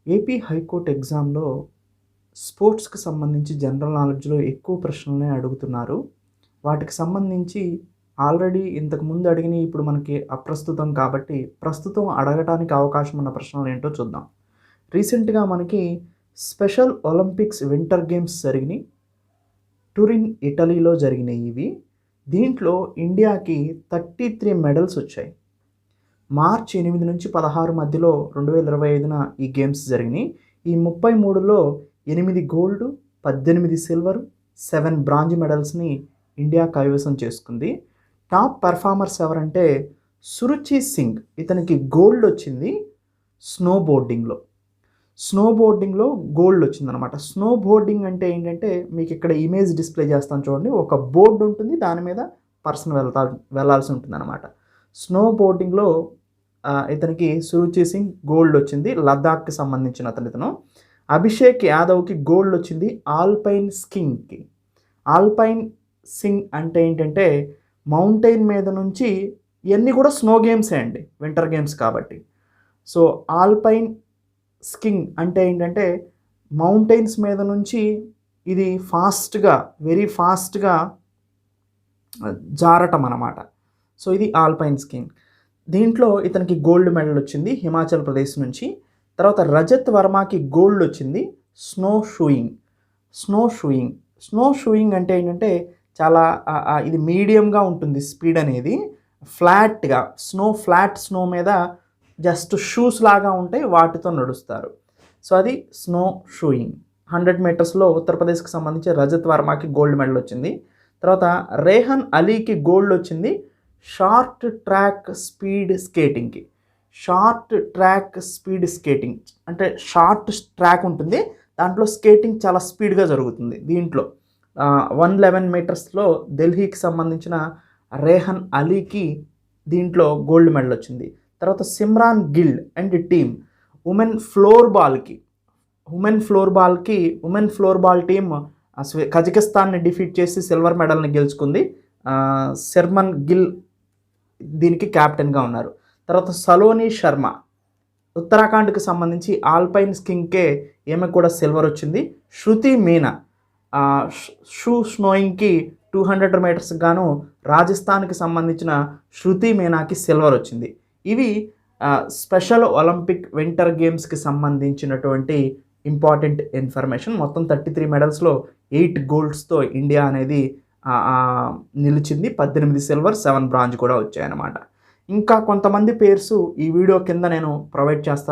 AP high court ఎగ్జామ్‌లో స్పోర్ట్స్‌కి సంబంధించి general నాలెడ్జ్‌లో ఎక్కువ ప్రశ్నలనే అడుగుతున్నారు. వాటికి సంబంధించి ఆల్రెడీ ఇంతకుముందు అడిగినయి ఇప్పుడు మనకి అప్రస్తుతం కాబట్టి, ప్రస్తుతం అడగటానికి అవకాశం ఉన్న ప్రశ్నలేంటో చూద్దాం. రీసెంట్‌గా మనకి స్పెషల్ ఒలింపిక్స్ వింటర్ గేమ్స్ జరిగినియి. టురిన్, ఇటలీలో జరిగినాయి ఇవి. దీంట్లో ఇండియాకి 33 మెడల్స్ వచ్చాయి. మార్చి 8 నుంచి 16 మధ్యలో 2025న ఈ గేమ్స్ జరిగినాయి. ఈ 33లో 8 గోల్డ్, 18 సిల్వర్, 7 బ్రాంజ్ మెడల్స్‌ని ఇండియా కైవసం చేసుకుంది. టాప్ పెర్ఫార్మర్స్ ఎవరంటే సురుచి సింగ్. ఇతనికి గోల్డ్ వచ్చింది స్నో బోర్డింగ్‌లో. స్నో బోర్డింగ్‌లో గోల్డ్ వచ్చిందనమాట. స్నో బోర్డింగ్ అంటే ఏంటంటే మీకు ఇక్కడ ఇమేజ్ డిస్‌ప్లే చేస్తాను చూడండి. ఒక బోర్డ్ ఉంటుంది. దాని మీద పర్సన్ వెళ్ళాల్సి ఉంటుందన్నమాట. స్నో బోర్డింగ్‌లో ఇతనికి సురుచి సింగ్ గోల్డ్ వచ్చింది. లద్దాఖ్‌కి సంబంధించిన ఇతను. అభిషేక్ యాదవ్‌కి గోల్డ్ వచ్చింది ఆల్పైన్ స్కింగ్‌కి. ఆల్పైన్ సింగ్ అంటే ఏంటంటే మౌంటైన్ మీద నుంచి ఇవన్నీ కూడా స్నో గేమ్సే అండి. వింటర్ గేమ్స్ కాబట్టి. సో ఆల్పైన్ స్కింగ్ అంటే ఏంటంటే మౌంటైన్స్ మీద నుంచి ఇది వెరీ ఫాస్ట్‌గా జారటం అన్నమాట. సో ఇది ఆల్పైన్ స్కింగ్. దీంట్లో ఇతనికి గోల్డ్ మెడల్ వచ్చింది హిమాచల్ ప్రదేశ్ నుంచి. తర్వాత రజత్ వర్మకి గోల్డ్ వచ్చింది స్నో షూయింగ్. స్నో షూయింగ్ అంటే ఏంటంటే చాలా ఇది మీడియంగా ఉంటుంది స్పీడ్ అనేది. ఫ్లాట్ స్నో మీద జస్ట్ షూస్ లాగా ఉంటాయి, వాటితో నడుస్తారు. సో అది స్నో షూయింగ్. 100 మీటర్స్లో ఉత్తరప్రదేశ్కి సంబంధించి రజత్ వర్మకి గోల్డ్ మెడల్ వచ్చింది. తర్వాత రేహన్ అలీకి గోల్డ్ వచ్చింది షార్ట్ ట్రాక్ స్పీడ్ స్కేటింగ్ అంటే షార్ట్ ట్రాక్ ఉంటుంది, దాంట్లో స్కేటింగ్ చాలా స్పీడ్గా జరుగుతుంది. దీంట్లో 111 మీటర్స్లో ఢిల్లీకి సంబంధించిన రేహన్ అలీకి దీంట్లో గోల్డ్ మెడల్ వచ్చింది. తర్వాత Simran Gill and team women floor ball team కజకిస్తాన్ని డిఫీట్ చేసి సిల్వర్ మెడల్ని గెలుచుకుంది. సిమ్రాన్ గిల్ దీనికి క్యాప్టెన్గా ఉన్నారు. తర్వాత సలోని శర్మ ఉత్తరాఖండ్కి సంబంధించి ఆల్పైన్ స్కింగ్కే ఈమె కూడా సిల్వర్ వచ్చింది. శృతి మీనా స్నోయింగ్కి 200 మీటర్స్ గాను రాజస్థాన్కి సంబంధించిన శృతి మీనాకి సిల్వర్ వచ్చింది. ఇవి స్పెషల్ ఒలింపిక్ వింటర్ గేమ్స్కి సంబంధించినటువంటి ఇంపార్టెంట్ ఇన్ఫర్మేషన్. మొత్తం 33 మెడల్స్లో 8 గోల్డ్స్తో ఇండియా అనేది నిలిచింది. 18 సిల్వర్, 7 బ్రాంజ్ కూడా వచ్చాయన్నమాట. ఇంకా కొంతమంది పేర్స్ ఈ వీడియో కింద నేను ప్రొవైడ్ చేస్తాను.